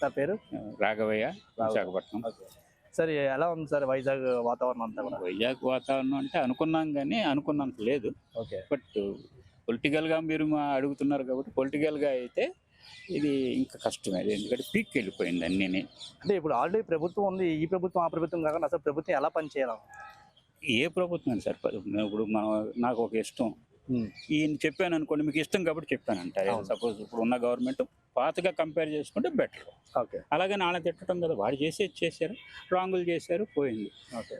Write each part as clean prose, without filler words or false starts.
Sir పేరు? Raghavayya, Visakhapatnam. Okay. Sir ఎలా ఉంది సార్ వైజాగ్ వాతావరణం అంతా కూడా? వైజాగ్ వాతావరణం అంటే అనుకున్నాం కానీ అనుకున్నంత లేదు. ఓకే. బట్ పొలిటికల్గా మీరు అడుగుతున్నారు కాబట్టి పొలిటికల్గా అయితే ఇది ఇంకా కష్టమే. ఎందుకంటే పీక్ వెళ్ళిపోయింది అన్నీ. అంటే ఇప్పుడు ఆల్రెడీ ప్రభుత్వం ఉంది, ఈ ప్రభుత్వం ఆ ప్రభుత్వం కాకుండా అసలు ప్రభుత్వం ఎలా పనిచేయాలి? ఏ ప్రభుత్వం సార్ ఇప్పుడు నాకు ఒక ఇష్టం, ఈయన చెప్పాను అనుకోండి, మీకు ఇష్టం కాబట్టి చెప్పాను అంటారు. సపోజ్ ఇప్పుడు ఉన్న గవర్నమెంట్ పాతగా కంపేర్ చేసుకుంటే బెటర్. ఓకే. అలాగే నాన్న తిట్టడం కదా, వాడు చేశారు, రాంగులు చేశారు, పోయింది. ఓకే.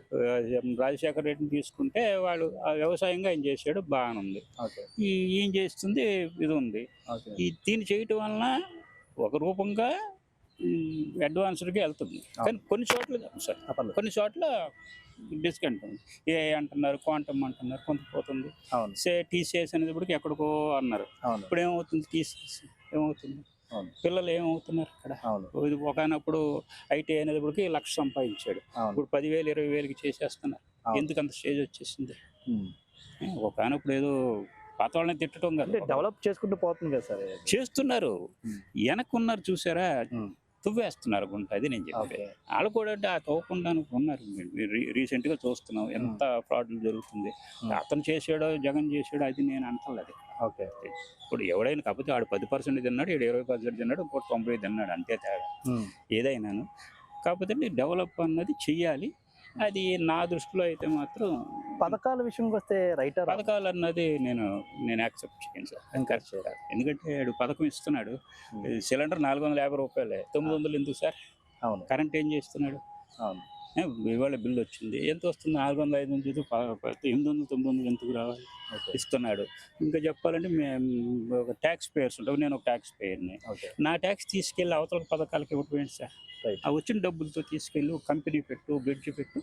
రాజశేఖర రెడ్డిని తీసుకుంటే వాళ్ళు వ్యవసాయంగా ఆయన చేశాడు, బాగానే ఉంది. ఓకే. ఈయన చేస్తుంది ఇది ఉంది. దీన్ని చేయటం వలన ఒక రూపంగా అడ్వాన్స్డ్గా వెళ్తుంది. కానీ కొన్ని చోట్ల సార్, కొన్ని చోట్ల డిస్కంటిన్యూ ఏ అంటున్నారు, క్వాంటమ్ అంటున్నారు, కొంత పోతుంది. టీసీఎస్ అనేది ఇప్పటికి ఎక్కడికో అన్నారు. ఇప్పుడు ఏమవుతుంది, టీసీఎస్ ఏమవుతుంది, పిల్లలు ఏమవుతున్నారు ఇక్కడ? ఇది ఒకనప్పుడు ఐటీ అనేది ఇప్పటికి 1,00,000 సంపాదించాడు, ఇప్పుడు 10,000 20,000కి చేసేస్తున్నారు. ఎందుకంత స్టేజ్ వచ్చేసింది? ఒకనప్పుడు ఏదో పాత వాళ్ళని తిట్టడం కదా, డెవలప్ చేసుకుంటూ పోతుంది కదా సార్. చేస్తున్నారు, వెనక్కున్నారు చూసారా, తువ్వేస్తున్నారు గుంట. అది నేను చెప్పే. వాళ్ళు కూడా అంటే ఆ తవ్వకుండా ఉన్నారు. రీసెంట్గా చూస్తున్నాం ఎంత ఫ్రాడ్లు జరుగుతుంది. అతను చేసాడో జగన్ చేసాడో అది నేను అంటలేదు. ఓకే. ఇప్పుడు ఎవడైనా కాకపోతే వాడు 10% తిన్నాడు, 20% తిన్నాడు, ఇంకోటి 90 తిన్నాడు, అంతే తేడా ఏదైనాను. కాకపోతే డెవలప్ అన్నది చెయ్యాలి. అది నా దృష్టిలో అయితే మాత్రం పథకాల విషయంకి వస్తే రైటర్ పథకాలు అన్నది నేను యాక్సెప్ట్ చేయను సార్, ఎంకరేజ్ చేయాలి. ఎందుకంటే వాడు పథకం ఇస్తున్నాడు, సిలిండర్ 450 రూపాయలే, 900 ఎందుకు సార్? అవును. కరెంట్ ఏం చేస్తున్నాడు? అవును. ఇవాళ బిల్లు వచ్చింది, ఎంత వస్తుంది? 400 500 800 900 ఎందుకు రావాలి? ఇస్తున్నాడు. ఇంకా చెప్పాలంటే మేము ఒక ట్యాక్స్ పేయర్స్ ఉంటాం, నేను ఒక ట్యాక్స్ పేయర్ని. నా ట్యాక్స్ తీసుకెళ్ళి అవతల పథకాలకి ఇవ్వకపోయింది సార్. ఆ వచ్చిన డబ్బులతో తీసుకెళ్ళి కంపెనీ పెట్టు, బ్రిడ్జ్ పెట్టు,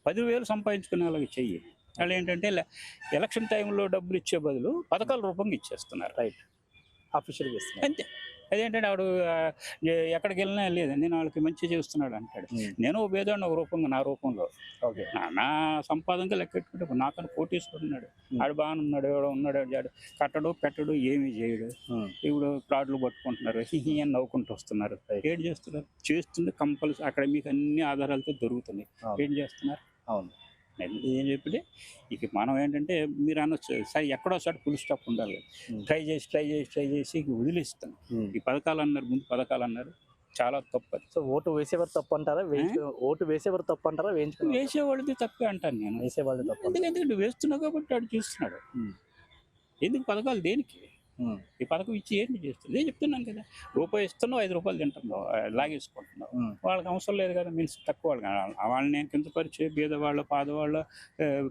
10,000 సంపాదించుకునే వాళ్ళకి చెయ్యి. వాళ్ళు ఏంటంటే ఎలక్షన్ టైంలో డబ్బులు ఇచ్చే బదులు పథకాల రూపంగా ఇచ్చేస్తున్నారు. రైట్. ఆఫీషియల్గా ఇస్తున్నారు అంతే. అదేంటంటే ఆవిడ ఎక్కడికి వెళ్ళినా లేదు, నేను వాళ్ళకి మంచి చేస్తున్నాడు అంటాడు. నేను భేదాన్ని ఒక రూపంగా నా రూపంలో నా సంపాదనగా లెక్కెట్టుకుంటే నాకన్నా కోటీసుకున్నాడు, ఆడు బాగానే ఉన్నాడు, ఎవడో ఉన్నాడు, ఆడు కట్టడు పెట్టడు ఏమీ చేయడు. ఇప్పుడు ప్లాట్లు పట్టుకుంటున్నారు, హిహి అని నవ్వుకుంటూ వస్తున్నారు. ఏం చేస్తున్నారు? చేస్తుంది కంపల్సరీ అక్కడ మీకు అన్ని ఆధారాలతో దొరుకుతున్నాయి. ఏం చేస్తున్నారు? అవును. ఏం చెప్పి ఇక మనం ఏంటంటే మీరు అనొచ్చు సరే ఎక్కడో సార్ ఫుల్ స్టాప్ ఉండాలి, ట్రై చేసి వదిలేస్తాం. ఈ పథకాలు అన్నారు, ముందు పథకాలు అన్నారు, చాలా తప్పు. సో ఓటు వేసేవారు తప్పు అంటారా? ఓటు వేసేవారు తప్పు అంటారా? వేసేవాళ్ళది తప్పే అంటాను నేను. వేసేవాళ్ళది తప్పు. ఎందుకంటే వేస్తున్నావు కాబట్టి వాడు చూస్తున్నాడు. ఎందుకు పథకాలు దేనికి? ఈ పథకం ఇచ్చి ఏంటి చేస్తుంది? నేను చెప్తున్నాను కదా, రూపాయి ఇస్తున్నావు, 5 రూపాయలు తింటున్నావు, లాగేసుకుంటున్నావు. వాళ్ళకి అవసరం లేదు కదా, మీన్స్ తక్కువ వాళ్ళని నేను కిందపరిచే పేదవాళ్ళు పాదవాళ్ళు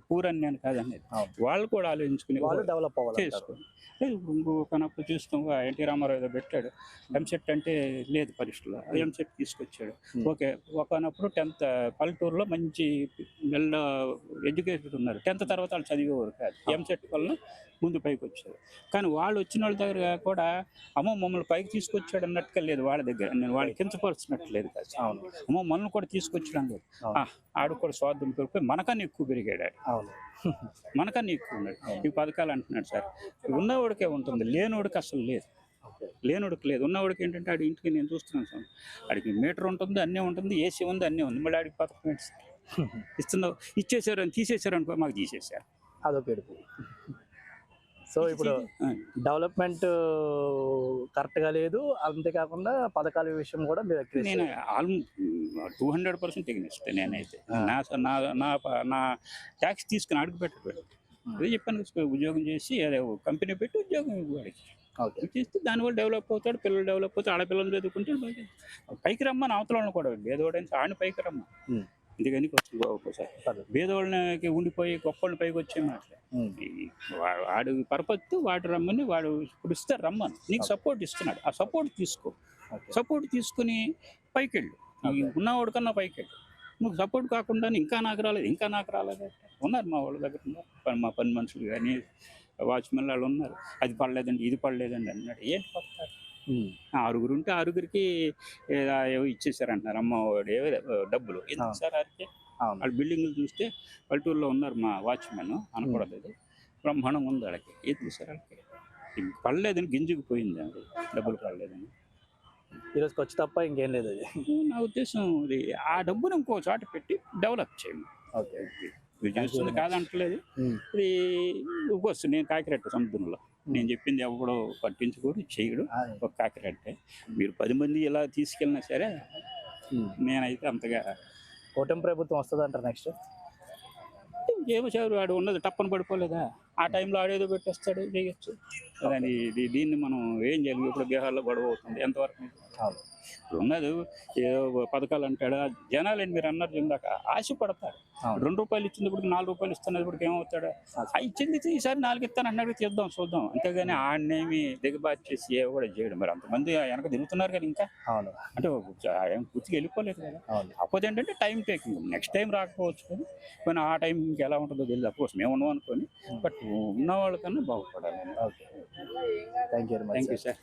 పూరని నేను కాదనేది. వాళ్ళు కూడా ఆలోచించుకుని వాళ్ళు డెవలప్ అవ్వాలి చేసుకోండి. ఒకనప్పుడు చూస్తాం, ఎన్టీ రామారావు ఏదో పెట్టాడు, ఎంసెట్ అంటే లేదు పరీక్షలో, ఎంసెట్ తీసుకొచ్చాడు. ఓకే, ఒకనప్పుడు 10th పల్లెటూరులో మంచి వెల్ ఎడ్యుకేటెడ్ ఉన్నారు, 10th తర్వాత వాళ్ళు చదివేవారు కాదు, ఎంసెట్ వల్ల ముందు పైకి వచ్చారు. కానీ వాళ్ళు వచ్చిన వాళ్ళ దగ్గర కూడా అమ్మో మమ్మల్ని పైకి తీసుకొచ్చాడు అన్నట్టుగా లేదు వాళ్ళ దగ్గర, నేను వాళ్ళు కించపరుచినట్టు లేదు కాదు. అమ్మో మనల్ని కూడా తీసుకొచ్చడం లేదు, ఆడు కూడా స్వార్థం పెరిగిపోయి మనకన్నా ఎక్కువ పెరిగాడు, మనకన్నా ఎక్కువ ఉన్నాడు. ఈ పథకాలు అంటున్నాడు సార్, ఉన్నవాడికే ఉంటుంది, లేనివాడికి అసలు లేదు. లేనివాడికి లేదు, ఉన్నవాడికి ఏంటంటే ఆడి ఇంటికి నేను చూస్తున్నాను సార్, ఆడికి మీటర్ ఉంటుంది, అన్నీ ఉంటుంది, ఏసీ ఉంది, అన్నీ ఉంది, మళ్ళీ ఆడికి పథకం ఏంటి సార్? ఇస్తున్నావు, ఇచ్చేసారు అని తీసేశారు అనుకో, మాకు తీసేశారు, అదొక ఏడుపు. సో ఇప్పుడు డెవలప్మెంట్ కరెక్ట్గా లేదు, అంతేకాకుండా పథకాల విషయం కూడా నేను 200% ఎగ్నెస్ట్. నేనైతే నా ట్యాక్స్ తీసుకుని అడుగు పెట్టాడు, అదే చెప్పాను, ఉద్యోగం చేసి అదే కంపెనీ పెట్టి ఉద్యోగం వాడికి చేస్తే దానివల్ల డెవలప్ అవుతాడు, పిల్లలు డెవలప్ అవుతాడు, ఆడపిల్లలు చదువుకుంటే పైకి రమ్మని అవతలను కూడా భేదవాడని ఆడిని పైకి రమ్మ. ఎందుకని ఒకసారి భేదవాళ్ళకి ఉండిపోయి గొప్పని పైకి వచ్చే మాటలే. వాడు పరపత్తు వాడు రమ్మని వాడు ఇప్పుడు ఇస్తారు, రమ్మని నీకు సపోర్ట్ ఇస్తున్నాడు, ఆ సపోర్ట్ తీసుకో, సపోర్ట్ తీసుకుని పైకి వెళ్ళు, ఉన్నవాడు కన్నా పైకి వెళ్ళు. నువ్వు సపోర్ట్ కాకుండా ఇంకా నాకు రాలేదు ఉన్నారు మా వాళ్ళ దగ్గర ఉన్నారు, మా పని మనుషులు కానీ వాచ్మెన్ వాళ్ళు ఉన్నారు, అది పడలేదండి ఇది పడలేదండి అన్నాడు. ఏంటి పడతారు? 6 ఉంటే 6కి ఏవో ఇచ్చేసారంటున్నారు, అమ్మఒడి డబ్బులు. ఎందుకు సార్ ఆడికి? వాళ్ళు బిల్డింగ్లు చూస్తే పల్లెటూరులో ఉన్నారు మా వాచ్మెన్, అనకూడదు, అది బ్రహ్మాండంగా ఉంది వాళ్ళకి. ఎందుకు సార్ వాళ్ళకి? పడలేదని గింజుకు పోయింది, డబ్బులు పడలేదని. ఈరోజు ఖర్చు తప్ప ఇంకేం లేదు అది. నా ఉద్దేశం ఇది ఆ డబ్బును ఇంకో చోట పెట్టి డెవలప్ చేయండి. ఓకే. ఇది చేస్తుంది కాదంటలేదు. ఇది వస్తుంది. నేను కాకిరెట్ట సముద్రంలో నేను చెప్పింది ఎవడో పట్టించుకోడు చేయడు. ఒక కాకిరెట్టే మీరు 10 మంది ఇలా తీసుకెళ్ళినా సరే నేనైతే అంతగా కూటమి ప్రభుత్వం వస్తుంది అంటారు నెక్స్ట్. ఏమో సార్ వాడు ఉన్నది టప్పని పడిపోలేదా ఆ టైంలో ఆడేదో పెట్టేస్తాడు చేయొచ్చు కానీ దీన్ని మనం ఏం చేయాలి. ఇప్పుడు బీహార్లో గొడవ అవుతుంది ఎంతవరకు ఇప్పుడు ఉన్నది ఏదో పథకాలు అంటాడు జనాలండి మీరు అన్నారు ఇందాక ఆశపడతారు. 2 రూపాయలు ఇచ్చింది ఇప్పుడు 4 రూపాయలు ఇస్తున్నది ఇప్పుడు ఏమవుతాడు ఇచ్చింది ఈసారి 4 ఇస్తాను అన్నాడు తీద్దాం చూద్దాం అంతేగాని ఆడనేమి దిగబాటు చేసి ఏవో కూడా చేయడం. మరి అంతమంది వెనక తిరుగుతున్నారు కదా ఇంకా అంటే పూర్తిగా వెళ్ళిపోలేదు కదా. కాకపోతే ఏంటంటే టైం టేకింగ్ నెక్స్ట్ టైం రాకపోవచ్చు కానీ కానీ ఆ టైం ఇంకా ఎలా ఉంటుందో తెలియదు. అఫ్కోర్స్ మేము ఉన్నాం అనుకోని బట్ ఉన్న వాళ్ళకన్నా బాగుపడాలి. Thank you sir.